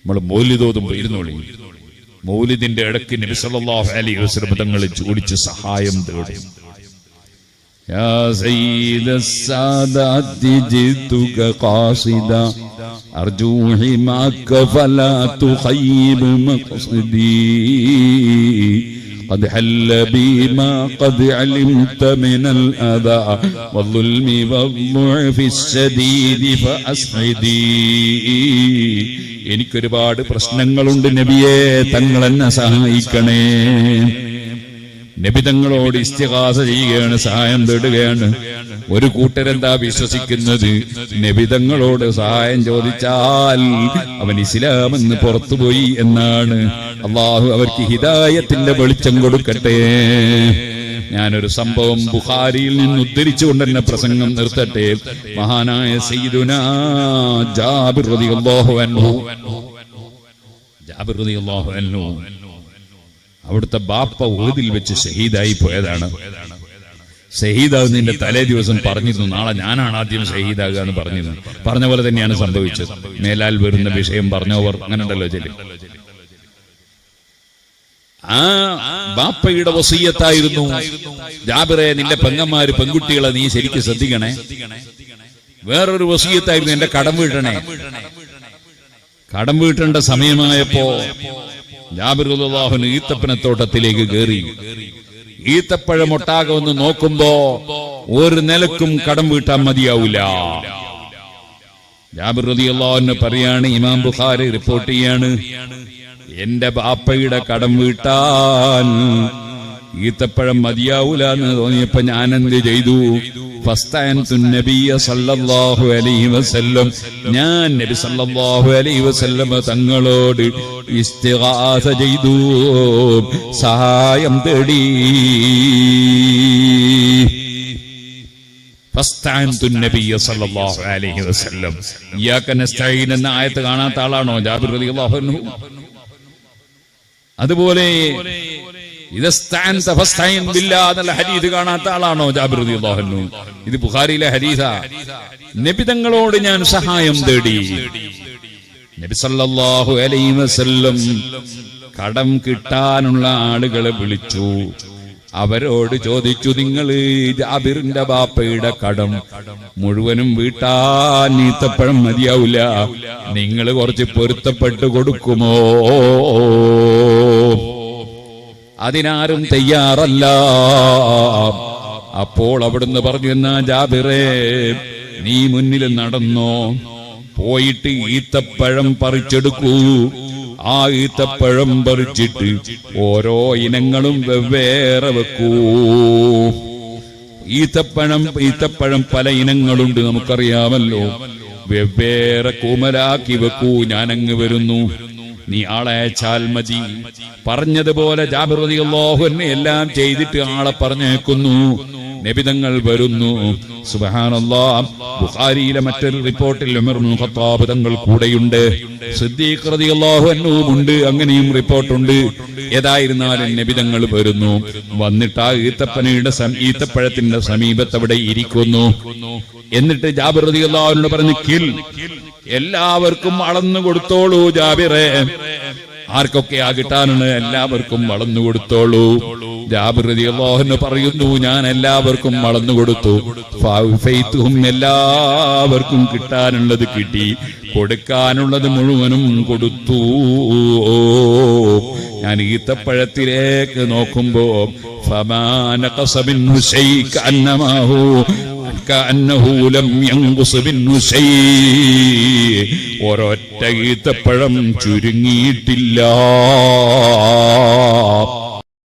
നമ്മൾ മൗലിദോതും ഇരുന്നോളി. മൗലിദിന്റെ ഇടയ്ക്ക് നബി സല്ലല്ലാഹു അലൈഹി വസല്ലം തങ്ങൾ ചോദിച്ച് സഹായം തേടും. യാ സയ്യിദസ് സാദാത്തി ജിതുക ഖാസിദ അർജൂ ഹിമാക ഫലാ തുഖയ്യിബ് മഖ്സദി قد حل بي ما قد علمت من الأذى والظلم والضعف الشديد فأسعدي. എനിക്കൊരുപാട് പ്രശ്നങ്ങളുണ്ട് നബിയെ, തങ്ങൾ എന്നെ സഹായിക്കണേ. നബി തങ്ങളോട് ഇസ്തിഗാസ ചെയ്യുകയാണ്, സഹായം തേടുകയാണ്. ഒരു കൂട്ടരെന്താ വിശ്വസിക്കുന്നത്, നബി തങ്ങളോട് സഹായം ചോദിച്ചാൽ അവൻ ഇസ്ലാമെന്ന് പുറത്തുപോയി എന്നാണ്. അള്ളാഹു അവർക്ക് ഹിദായത്തിന്റെ വെളിച്ചം കൊടുക്കട്ടെ. ഞാനൊരു സംഭവം ബുഖാരിയിൽ നിന്ന് ഉദ്ധരിച്ചുകൊണ്ട് തന്നെ പ്രസംഗം നിർത്തട്ടെ. മഹാനായ സയ്യിദുനാ ജാബിർ റളിയല്ലാഹു അൻഹു, ജാബിർ റളിയല്ലാഹു അൻഹു അവിടുത്തെ ബാപ്പ ഉഹദിൽ വെച്ച് ഷഹീദായി പോയതാണ്. ഷഹീദാകുന്നതിന്റെ തലേ ദിവസം പറഞ്ഞിരുന്നു, നാളെ ഞാനാണ് ആദ്യം ഷഹീദാകുക എന്ന് പറഞ്ഞിരുന്നു. പറഞ്ഞ പോലെ തന്നെയാണ് സംഭവിച്ചത്. മേലാൽ വരുന്ന വിഷയം പറഞ്ഞവർ അങ്ങനെ ഉണ്ടല്ലോ ചെല്ലി. ആ ബാപ്പയുടെ വസിയ്യത്തായിരുന്നു, ജാബിറെ നിന്റെ പെങ്ങന്മാര് പെൺകുട്ടികളെ നീ ശരിക്കും ശ്രദ്ധിക്കണേ. വേറൊരു വസിയ്യത്തായിരുന്നു, എന്റെ കടം വീട്ടണേ. കടം വീട്ടേണ്ട സമയമായപ്പോ ജാബിർ റളിയല്ലാഹു അൻഹു ഈത്തപ്പനത്തോട്ടത്തിലേക്ക് കയറി. ഈത്തപ്പഴം ഒട്ടാകെ ഒന്ന് നോക്കുമ്പോ ഒരു നിലക്കും കടം വീട്ടാൻ മതിയാവൂല. ജാബിർ റളിയല്ലാഹു അൻഹു പറയാണ്, ഇമാം ബുഖാരി റിപ്പോർട്ട് ചെയ്യാണ്, എന്റെ ബാപ്പയുടെ കടം വീട്ടാൻ ഈത്തപ്പഴം മതിയാവൂല എന്ന് തോന്നിയപ്പോ ഞാൻ എന്ത് ചെയ്തു, നബിയ സല്ലല്ലാഹു അലൈഹി വസല്ലം, ഞാൻ നബി സല്ലല്ലാഹു അലൈഹി വസല്ലം തങ്ങളോട് ഇസ്തിഗാസ ചെയ്തു, സഹായം തേടി. നബിയ സല്ലല്ലാഹു അലൈഹി വസല്ലം. ഇയ്യാക നസ്തഈൻ എന്ന ആയത്ത് കാണാത്ത ആളാണോ ജാബിർ റളിയല്ലാഹു അൻഹു? അതുപോലെ എന്നുള്ള ഹദീസ് കാണാത്ത ആളാണോ ജാബിർ റളിയല്ലാഹു അൻഹു? ഇത് ബുഖാരിയിലെ ഹദീസാ. നബി തങ്ങളോട് ഞാൻ സഹായം തേടി. നബി സല്ലല്ലാഹു അലൈഹി വസല്ലം കടം കിട്ടാനുള്ള ആളുകളെ വിളിച്ചു. അവരോട് ചോദിച്ചു, നിങ്ങൾ ജാബിറിന്റെ ബാപ്പയുടെ കടം മുഴുവനും വീട്ടാൻ ഈത്തപ്പഴം മതിയാവില്ല, നിങ്ങൾ കുറച്ച് പൊരുത്തപ്പെട്ടു കൊടുക്കുമോ? അതിനാരും തയ്യാറല്ല. അപ്പോൾ അവിടുന്ന് പറഞ്ഞു, എന്നാ ജാബിറേ നീ മുന്നിൽ നടന്നോ, പോയിട്ട് ഈത്തപ്പഴം പറിച്ചെടുക്കൂ. ആ ഈത്തപ്പഴം പറിച്ചിട്ട് ഓരോ ഇനങ്ങളും വെവ്വേറെ വെക്കൂ. ഈത്തപ്പഴം പല ഇനങ്ങളുണ്ട്, നമുക്കറിയാമല്ലോ. വെവ്വേറെ കൂമലാക്കി വെക്കൂ, ഞാനങ്ങ് വരുന്നു, നീ ആളെ അയച്ചാൽ മതി. പറഞ്ഞതുപോലെ ജാബിർ റളിയല്ലാഹു അൻഹു എല്ലാം ചെയ്തിട്ട് ആളെ പറഞ്ഞേക്കുന്നു. നബിതങ്ങൾ വരുന്നു. സുബ്ഹാനല്ലാഹ്. ബുഖാരിയിലെ മറ്റൊരു റിപ്പോർട്ടിൽ ഉമർ ഇബ്നു ഖത്താബ് തങ്ങൾ കൂടെയുണ്ട്, സിദ്ദീഖ് റളിയല്ലാഹു അൻഹു ഉണ്ട്, അങ്ങനെയും റിപ്പോർട്ടുണ്ട്. ഏതായിരുന്നാലും നബിതങ്ങൾ വരുന്നു. വന്നിട്ട് ആ ഈത്തപ്പഴത്തിന്റെ സമീപത്ത് അവിടെ ഇരിക്കുന്നു. എന്നിട്ട് ജാബിർ റളിയല്ലാഹു അൻഹു പറഞ്ഞു, എല്ലാവർക്കും അളന്നു കൊടുത്തോളൂ ജാബിറെ. ആർക്കൊക്കെയാ കിട്ടാനാണ് എല്ലാവർക്കും അളന്നു കൊടുത്തോളൂ. ജാബിർ റളിയല്ലാഹു അൻഹു പറയുന്നു, ഞാൻ എല്ലാവർക്കും അളന്നു കൊടുത്തു. എല്ലാവർക്കും കിട്ടാനുള്ളത് കിട്ടി, കൊടുക്കാനുള്ളത് മുഴുവനും കൊടുത്തു. ഞാൻ ഈത്തപ്പഴത്തിലേക്ക് നോക്കുമ്പോ ഒരൊറ്റ ഈത്തപ്പഴം ചുരുങ്ങിയിട്ടില്ല.